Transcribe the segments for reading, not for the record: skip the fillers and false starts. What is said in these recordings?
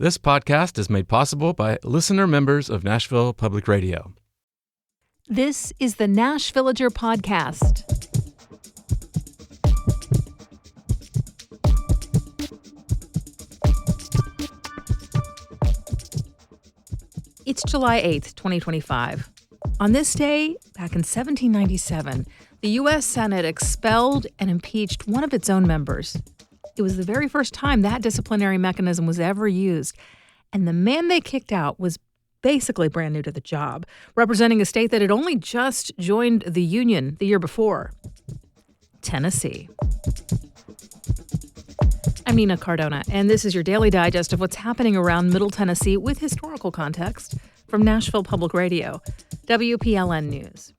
This podcast is made possible by listener members of Nashville Public Radio. This is the Nashvillager Podcast. It's July 8th, 2025. On this day, back in 1797, the U.S. Senate expelled and impeached one of its own members. It was the very first time that disciplinary mechanism was ever used, and the man they kicked out was basically brand new to the job, representing a state that had only just joined the Union the year before, Tennessee. I'm Nina Cardona, and this is your daily digest of what's happening around Middle Tennessee with historical context from Nashville Public Radio, WPLN News.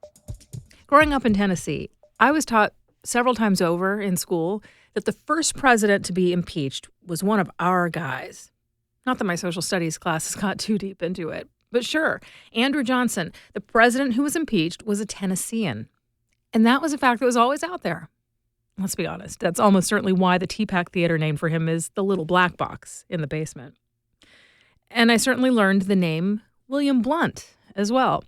Growing up in Tennessee, I was taught several times over in school that the first president to be impeached was one of our guys. Not that my social studies classes got too deep into it, but sure, Andrew Johnson, the president who was impeached, was a Tennessean. And that was a fact that was always out there. Let's be honest, that's almost certainly why the T-Pack Theater name for him is the little black box in the basement. And I certainly learned the name William Blount as well.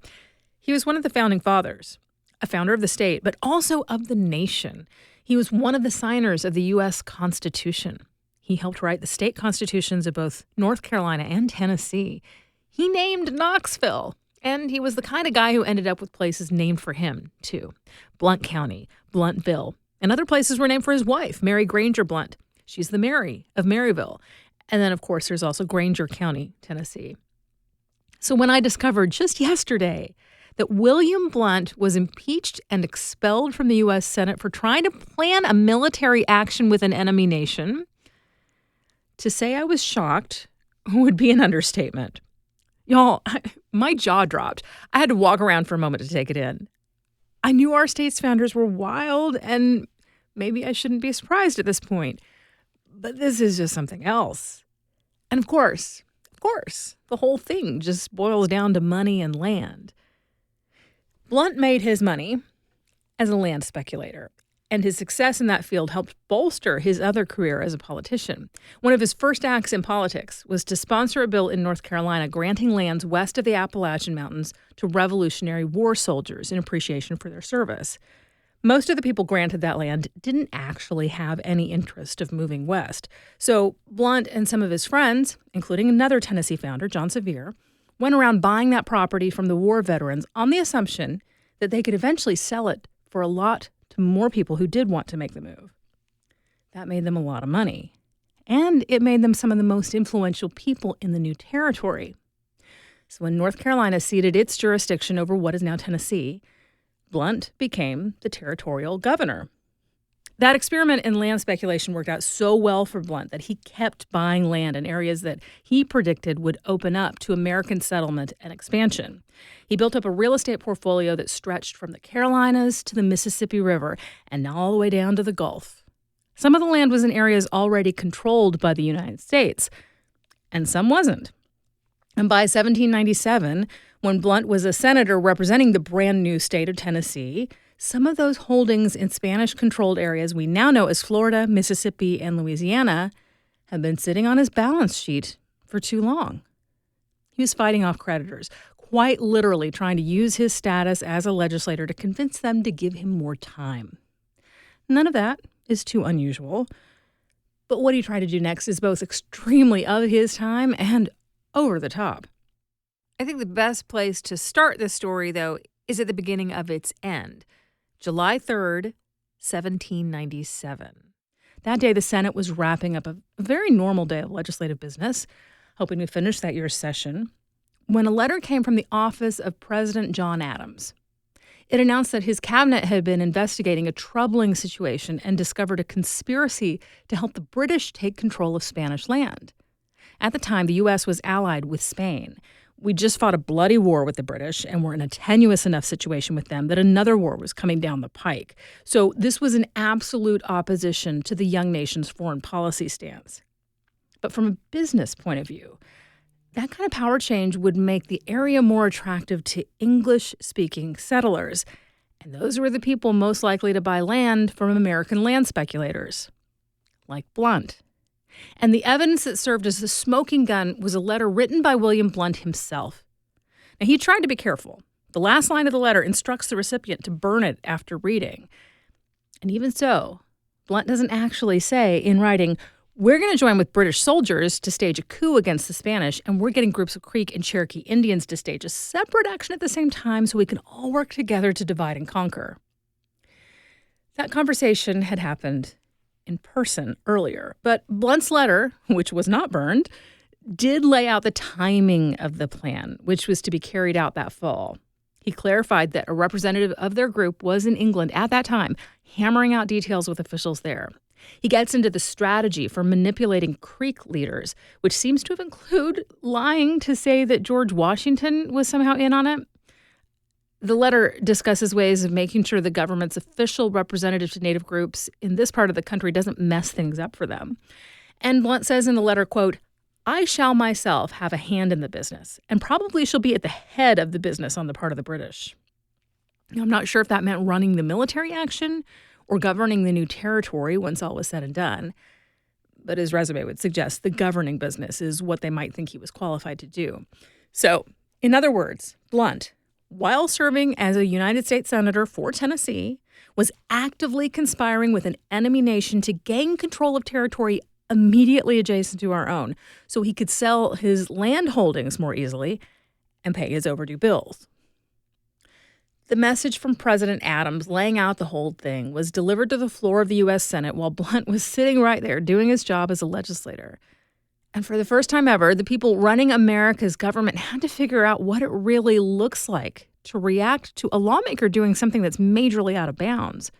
He was one of the founding fathers, a founder of the state, but also of the nation. He was one of the signers of the U.S. Constitution. He helped write the state constitutions of both North Carolina and Tennessee. He named Knoxville, and he was the kind of guy who ended up with places named for him, too. Blount County, Blountville, and other places were named for his wife, Mary Granger Blount. She's the Mary of Maryville. And then, of course, there's also Granger County, Tennessee. So when I discovered just yesterday that William Blount was impeached and expelled from the U.S. Senate for trying to plan a military action with an enemy nation, to say I was shocked would be an understatement. Y'all, my jaw dropped. I had to walk around for a moment to take it in. I knew our state's founders were wild, and maybe I shouldn't be surprised at this point. But this is just something else. And of course, the whole thing just boils down to money and land. Blount made his money as a land speculator, and his success in that field helped bolster his other career as a politician. One of his first acts in politics was to sponsor a bill in North Carolina granting lands west of the Appalachian Mountains to Revolutionary War soldiers in appreciation for their service. Most of the people granted that land didn't actually have any interest of moving west. So Blount and some of his friends, including another Tennessee founder, John Sevier, went around buying that property from the war veterans on the assumption that they could eventually sell it for a lot to more people who did want to make the move. That made them a lot of money. And it made them some of the most influential people in the new territory. So when North Carolina ceded its jurisdiction over what is now Tennessee, Blount became the territorial governor. That experiment in land speculation worked out so well for Blount that he kept buying land in areas that he predicted would open up to American settlement and expansion. He built up a real estate portfolio that stretched from the Carolinas to the Mississippi River and now all the way down to the Gulf. Some of the land was in areas already controlled by the United States, and some wasn't. And by 1797, when Blount was a senator representing the brand new state of Tennessee, some of those holdings in Spanish-controlled areas we now know as Florida, Mississippi, and Louisiana have been sitting on his balance sheet for too long. He was fighting off creditors, quite literally trying to use his status as a legislator to convince them to give him more time. None of that is too unusual. But what he tried to do next is both extremely of his time and over the top. I think the best place to start this story, though, is at the beginning of its end. July 3rd, 1797. That day, the Senate was wrapping up a very normal day of legislative business, hoping to finish that year's session, when a letter came from the office of President John Adams. It announced that his cabinet had been investigating a troubling situation and discovered a conspiracy to help the British take control of Spanish land. At the time, the U.S. was allied with Spain. We just fought a bloody war with the British and were in a tenuous enough situation with them that another war was coming down the pike. So this was an absolute opposition to the young nation's foreign policy stance. But from a business point of view, that kind of power change would make the area more attractive to English-speaking settlers. And those were the people most likely to buy land from American land speculators, like Blount. And the evidence that served as the smoking gun was a letter written by William Blount himself. Now, he tried to be careful. The last line of the letter instructs the recipient to burn it after reading. And even so, Blount doesn't actually say in writing, "We're going to join with British soldiers to stage a coup against the Spanish, and we're getting groups of Creek and Cherokee Indians to stage a separate action at the same time so we can all work together to divide and conquer." That conversation had happened in person earlier, but Blount's letter, which was not burned, did lay out the timing of the plan, which was to be carried out that fall. He clarified that a representative of their group was in England at that time, hammering out details with officials there. He gets into the strategy for manipulating Creek leaders, which seems to have included lying to say that George Washington was somehow in on it. The letter discusses ways of making sure the government's official representative to Native groups in this part of the country doesn't mess things up for them. And Blount says in the letter, quote, "I shall myself have a hand in the business, and probably shall be at the head of the business on the part of the British." Now, I'm not sure if that meant running the military action or governing the new territory once all was said and done, but his resume would suggest the governing business is what they might think he was qualified to do. So, in other words, Blount, while serving as a United States Senator for Tennessee, was actively conspiring with an enemy nation to gain control of territory immediately adjacent to our own so he could sell his land holdings more easily and pay his overdue bills. The message from President Adams laying out the whole thing was delivered to the floor of the U.S. Senate while Blount was sitting right there doing his job as a legislator. And for the first time ever, the people running America's government had to figure out what it really looks like to react to a lawmaker doing something that's majorly out of bounds.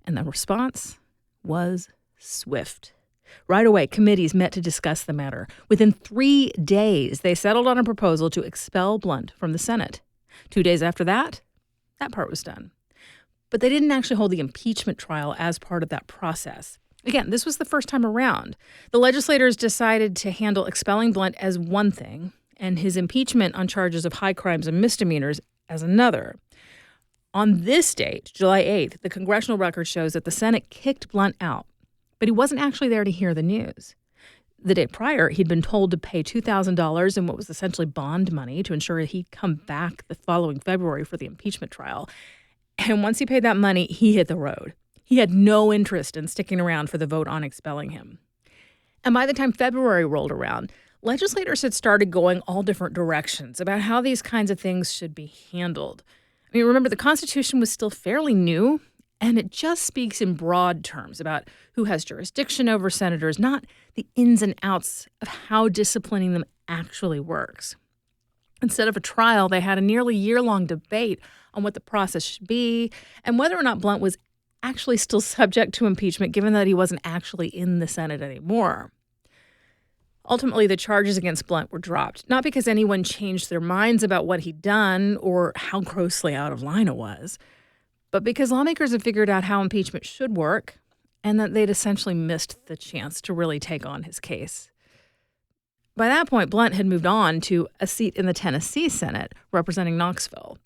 And the response was swift. Right away, committees met to discuss the matter. Within 3 days, they settled on a proposal to expel Blount from the Senate. 2 days after that part was done. But they didn't actually hold the impeachment trial as part of that process. Again, this was the first time around. The legislators decided to handle expelling Blount as one thing and his impeachment on charges of high crimes and misdemeanors as another. On this date, July 8th, the congressional record shows that the Senate kicked Blount out, but he wasn't actually there to hear the news. The day prior, he'd been told to pay $2,000 in what was essentially bond money to ensure he'd come back the following February for the impeachment trial. And once he paid that money, he hit the road. He had no interest in sticking around for the vote on expelling him. And by the time February rolled around, legislators had started going all different directions about how these kinds of things should be handled. I mean, remember, the Constitution was still fairly new, and it just speaks in broad terms about who has jurisdiction over senators, not the ins and outs of how disciplining them actually works. Instead of a trial, they had a nearly year-long debate on what the process should be and whether or not Blount was actually still subject to impeachment, given that he wasn't actually in the Senate anymore. Ultimately, the charges against Blount were dropped, not because anyone changed their minds about what he'd done or how grossly out of line it was, but because lawmakers had figured out how impeachment should work and that they'd essentially missed the chance to really take on his case. By that point, Blount had moved on to a seat in the Tennessee Senate representing Knoxville.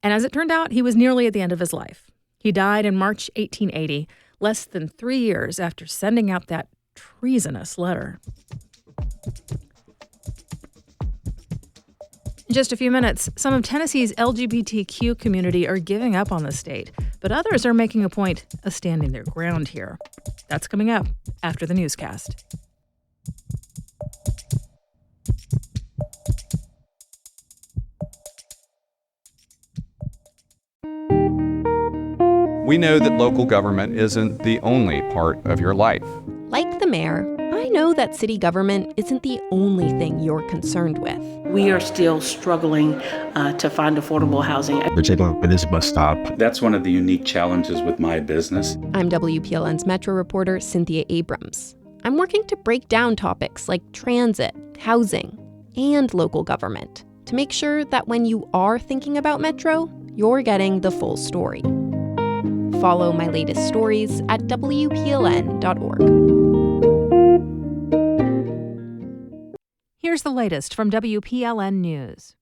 And as it turned out, he was nearly at the end of his life. He died in March 1880, less than 3 years after sending out that treasonous letter. In just a few minutes, some of Tennessee's LGBTQ community are giving up on the state, but others are making a point of standing their ground here. That's coming up after the newscast. We know that local government isn't the only part of your life. Like the mayor, I know that city government isn't the only thing you're concerned with. We are still struggling to find affordable housing. Particularly with this bus stop. That's one of the unique challenges with my business. I'm WPLN's Metro reporter Cynthia Abrams. I'm working to break down topics like transit, housing, and local government to make sure that when you are thinking about Metro, you're getting the full story. Follow my latest stories at WPLN.org. Here's the latest from WPLN News.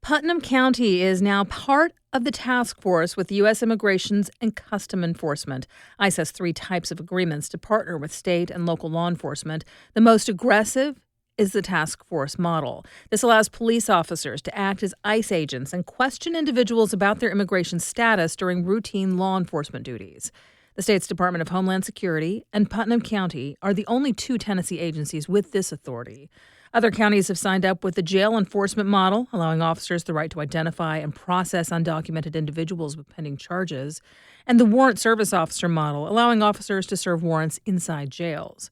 Putnam County is now part of the task force with U.S. Immigration and Customs Enforcement. ICE has 3 types of agreements to partner with state and local law enforcement. The most aggressive is the task force model. This allows police officers to act as ICE agents and question individuals about their immigration status during routine law enforcement duties. The state's Department of Homeland Security and Putnam County are the only 2 Tennessee agencies with this authority. Other counties have signed up with the jail enforcement model, allowing officers the right to identify and process undocumented individuals with pending charges, and the warrant service officer model, allowing officers to serve warrants inside jails.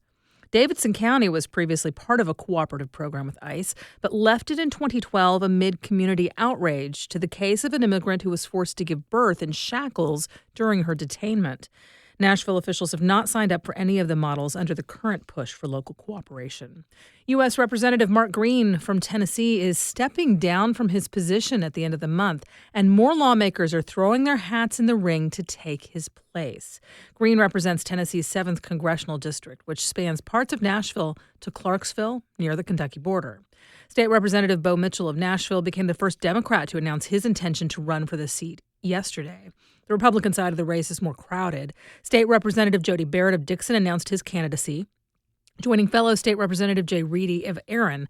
Davidson County was previously part of a cooperative program with ICE, but left it in 2012 amid community outrage to the case of an immigrant who was forced to give birth in shackles during her detainment. Nashville officials have not signed up for any of the models under the current push for local cooperation. U.S. Representative Mark Green from Tennessee is stepping down from his position at the end of the month, and more lawmakers are throwing their hats in the ring to take his place. Green represents Tennessee's 7th congressional district, which spans parts of Nashville to Clarksville, near the Kentucky border. State Representative Bo Mitchell of Nashville became the first Democrat to announce his intention to run for the seat yesterday. The Republican side of the race is more crowded. State Representative Jody Barrett of Dixon announced his candidacy, joining fellow State Representative Jay Reedy of Aaron,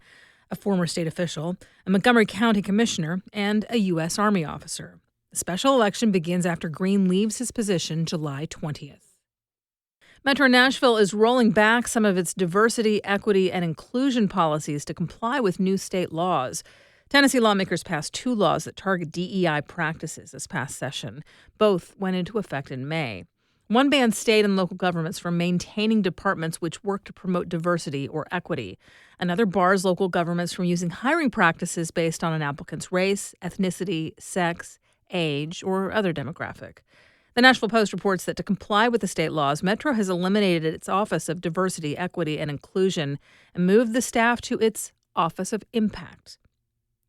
a former state official, a Montgomery County commissioner, and a U.S. Army officer. The special election begins after Green leaves his position July 20th. Metro Nashville is rolling back some of its diversity, equity, and inclusion policies to comply with new state laws. Tennessee lawmakers passed 2 laws that target DEI practices this past session. Both went into effect in May. One bans state and local governments from maintaining departments which work to promote diversity or equity. Another bars local governments from using hiring practices based on an applicant's race, ethnicity, sex, age, or other demographic. The Nashville Post reports that to comply with the state laws, Metro has eliminated its Office of Diversity, Equity, and Inclusion and moved the staff to its Office of Impact.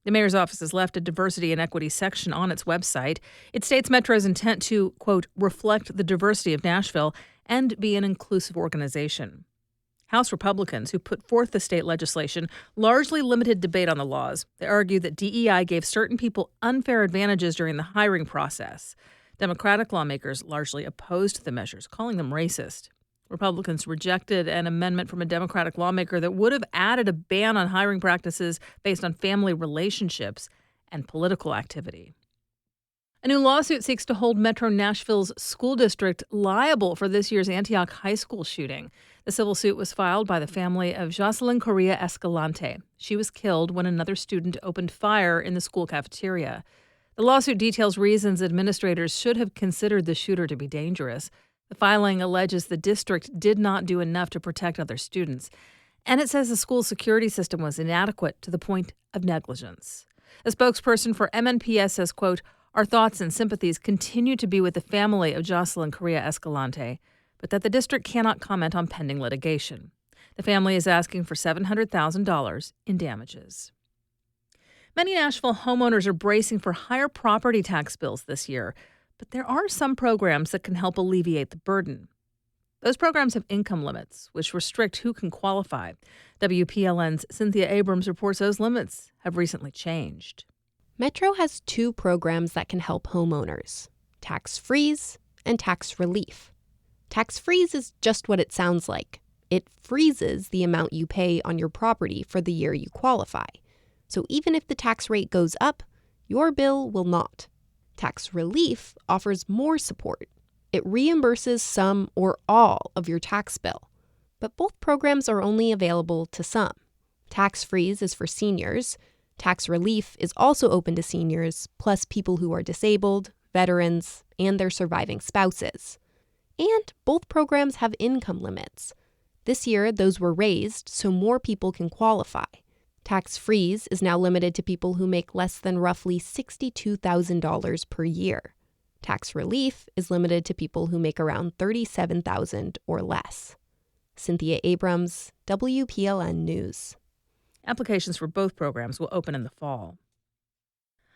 The mayor's office has left a diversity and equity section on its website. It states Metro's intent to, quote, reflect the diversity of Nashville and be an inclusive organization. House Republicans who put forth the state legislation largely limited debate on the laws. They argued that DEI gave certain people unfair advantages during the hiring process. Democratic lawmakers largely opposed the measures, calling them racist. Republicans rejected an amendment from a Democratic lawmaker that would have added a ban on hiring practices based on family relationships and political activity. A new lawsuit seeks to hold Metro Nashville's school district liable for this year's Antioch High School shooting. The civil suit was filed by the family of Jocelyn Correa Escalante. She was killed when another student opened fire in the school cafeteria. The lawsuit details reasons administrators should have considered the shooter to be dangerous. The filing alleges the district did not do enough to protect other students, and it says the school security system was inadequate to the point of negligence. A spokesperson for MNPS says, quote, our thoughts and sympathies continue to be with the family of Jocelyn Correa Escalante, but that the district cannot comment on pending litigation. The family is asking for $700,000 in damages. Many Nashville homeowners are bracing for higher property tax bills this year, but there are some programs that can help alleviate the burden. Those programs have income limits, which restrict who can qualify. WPLN's Cynthia Abrams reports those limits have recently changed. Metro has 2 programs that can help homeowners: tax freeze and tax relief. Tax freeze is just what it sounds like. It freezes the amount you pay on your property for the year you qualify. So even if the tax rate goes up, your bill will not. Tax relief offers more support. It reimburses some or all of your tax bill. But both programs are only available to some. Tax freeze is for seniors. Tax relief is also open to seniors, plus people who are disabled, veterans, and their surviving spouses. And both programs have income limits. This year, those were raised so more people can qualify. Tax freeze is now limited to people who make less than roughly $62,000 per year. Tax relief is limited to people who make around $37,000 or less. Cynthia Abrams, WPLN News. Applications for both programs will open in the fall.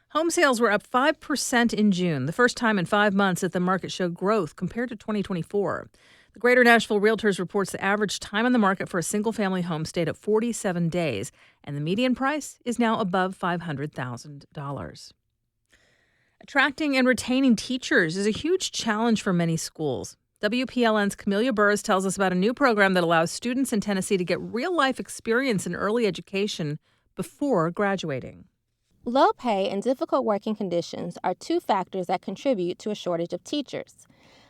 Home sales were up 5% in June, the first time in 5 months that the market showed growth compared to 2024. The The Greater Nashville Realtors reports the average time on the market for a single-family home stayed at 47 days, and the median price is now above $500,000. Attracting and retaining teachers is a huge challenge for many schools. WPLN's Camelia Burris tells us about a new program that allows students in Tennessee to get real-life experience in early education before graduating. Low pay and difficult working conditions are two factors that contribute to a shortage of teachers.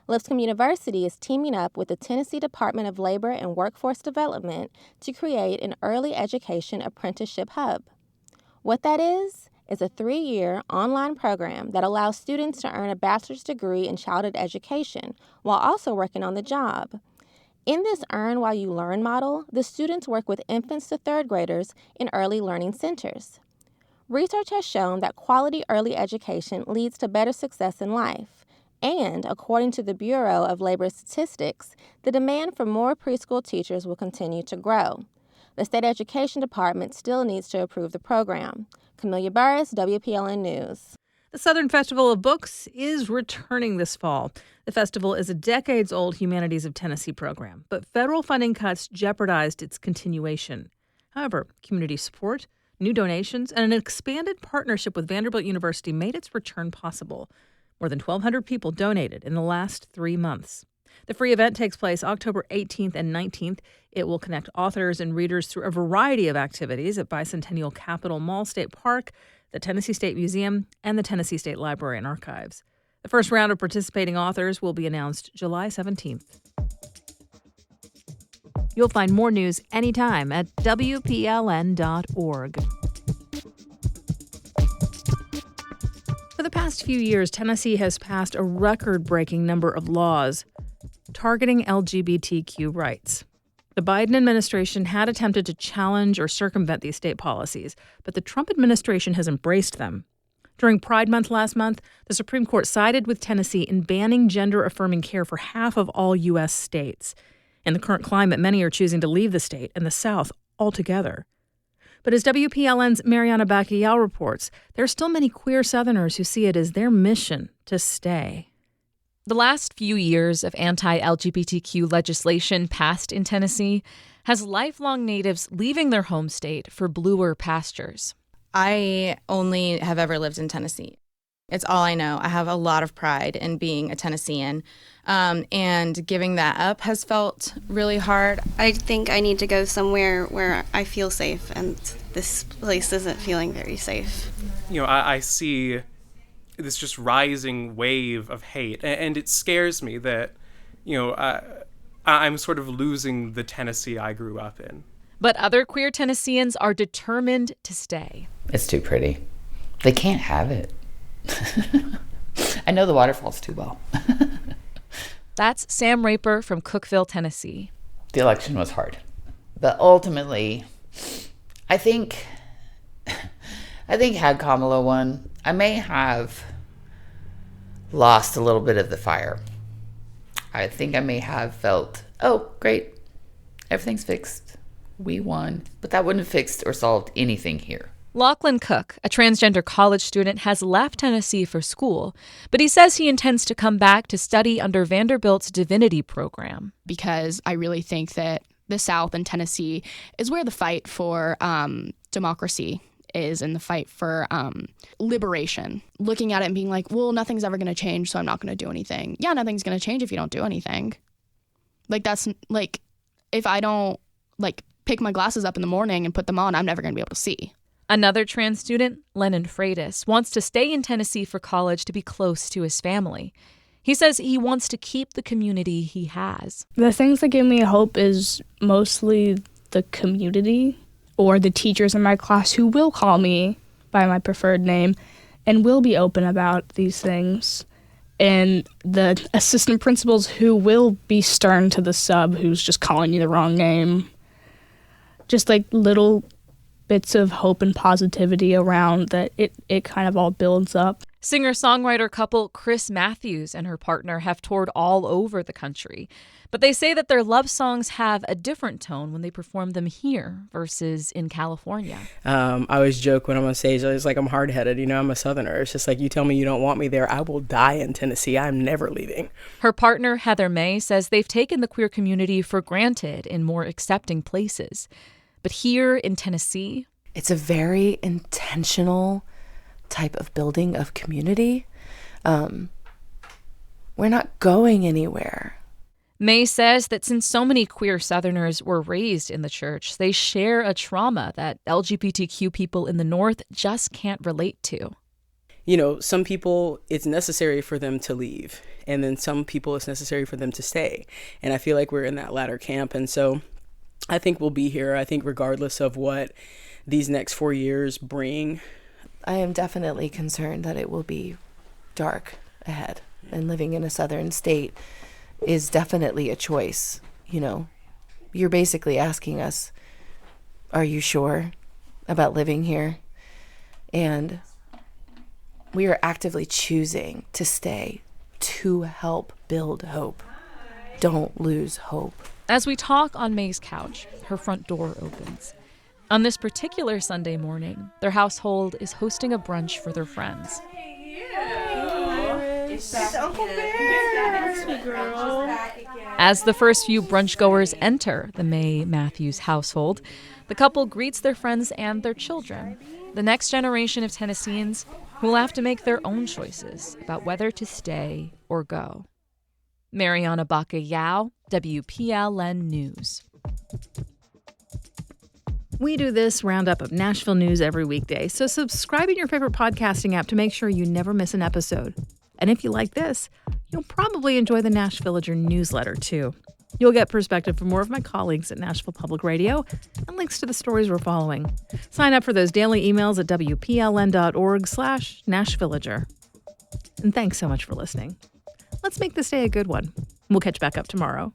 Lipscomb University is teaming up with the Tennessee Department of Labor and Workforce Development to create an early education apprenticeship hub. What that is a 3-year online program that allows students to earn a bachelor's degree in childhood education while also working on the job. In this Earn While You Learn model, the students work with infants to third graders in early learning centers. Research has shown that quality early education leads to better success in life. And, according to the Bureau of Labor Statistics, the demand for more preschool teachers will continue to grow. The State Education Department still needs to approve the program. Camelia Burris, WPLN News. The Southern Festival of Books is returning this fall. The festival is a decades-old Humanities of Tennessee program, but federal funding cuts jeopardized its continuation. However, community support, new donations, and an expanded partnership with Vanderbilt University made its return possible. More than 1,200 people donated in the last 3 months. The free event takes place October 18th and 19th. It will connect authors and readers through a variety of activities at Bicentennial Capitol Mall State Park, the Tennessee State Museum, and the Tennessee State Library and Archives. The first round of participating authors will be announced July 17th. You'll find more news anytime at WPLN.org. For the past few years, Tennessee has passed a record-breaking number of laws targeting LGBTQ rights. The Biden administration had attempted to challenge or circumvent these state policies, but the Trump administration has embraced them. During Pride Month last month, the Supreme Court sided with Tennessee in banning gender-affirming care for half of all U.S. states. In the current climate, many are choosing to leave the state and the South altogether. But as WPLN's Mariana Bacchial reports, there are still many queer Southerners who see it as their mission to stay. The last few years of anti-LGBTQ legislation passed in Tennessee has lifelong natives leaving their home state for bluer pastures. I only have ever lived in Tennessee. It's all I know. I have a lot of pride in being a Tennessean, and giving that up has felt really hard. I think I need to go somewhere where I feel safe, and this place isn't feeling very safe. You know, I see this just rising wave of hate, and it scares me that, you know, I'm sort of losing the Tennessee I grew up in. But other queer Tennesseans are determined to stay. It's too pretty. They can't have it. I know the waterfalls too well. That's Sam Raper from Cookeville, Tennessee. The election was hard. But ultimately, I think had Kamala won, I may have lost a little bit of the fire. I think I may have felt, oh, great, everything's fixed. We won. But that wouldn't have fixed or solved anything here. Lachlan Cook, a transgender college student, has left Tennessee for school, but he says he intends to come back to study under Vanderbilt's divinity program. Because I really think that the South and Tennessee is where the fight for democracy is, and the fight for liberation. Looking at it and being like, well, nothing's ever going to change, so I'm not going to do anything. Yeah, nothing's going to change if you don't do anything. Like, that's, like, if I don't, like, pick my glasses up in the morning and put them on, I'm never going to be able to see. Another trans student, Lennon Freitas, wants to stay in Tennessee for college to be close to his family. He says he wants to keep the community he has. The things that give me hope is mostly the community, or the teachers in my class who will call me by my preferred name and will be open about these things, and the assistant principals who will be stern to the sub who's just calling you the wrong name. Just like little bits of hope and positivity around that it kind of all builds up. Singer-songwriter couple Chris Matthews and her partner have toured all over the country, but they say that their love songs have a different tone when they perform them here versus in California. I always joke when I'm on stage, it's like I'm hard-headed, I'm a Southerner. It's just like, you tell me you don't want me there, I will die in Tennessee. I'm never leaving. Her partner, Heather May, says they've taken the queer community for granted in more accepting places. But here in Tennessee, it's a very intentional type of building of community. We're not going anywhere. May says that since so many queer Southerners were raised in the church, they share a trauma that LGBTQ people in the North just can't relate to. Some people, it's necessary for them to leave, and then some people, it's necessary for them to stay. And I feel like we're in that latter camp. And so I think we'll be here. I think regardless of what these next 4 years bring. I am definitely concerned that it will be dark ahead, and living in a southern state is definitely a choice. You're basically asking us, are you sure about living here? And we are actively choosing to stay to help build hope. Don't lose hope. As we talk on May's couch, her front door opens. On this particular Sunday morning, their household is hosting a brunch for their friends. It's Uncle Bear. Girl. As the first few brunchgoers enter the May Matthews household, the couple greets their friends and their children, the next generation of Tennesseans who will have to make their own choices about whether to stay or go. Mariana Baca-Yao, WPLN News. We do this roundup of Nashville news every weekday, so subscribe in your favorite podcasting app to make sure you never miss an episode. And if you like this, you'll probably enjoy the Nashvillager newsletter, too. You'll get perspective from more of my colleagues at Nashville Public Radio and links to the stories we're following. Sign up for those daily emails at WPLN.org/Nashvillager. And thanks so much for listening. Let's make this day a good one. We'll catch back up tomorrow.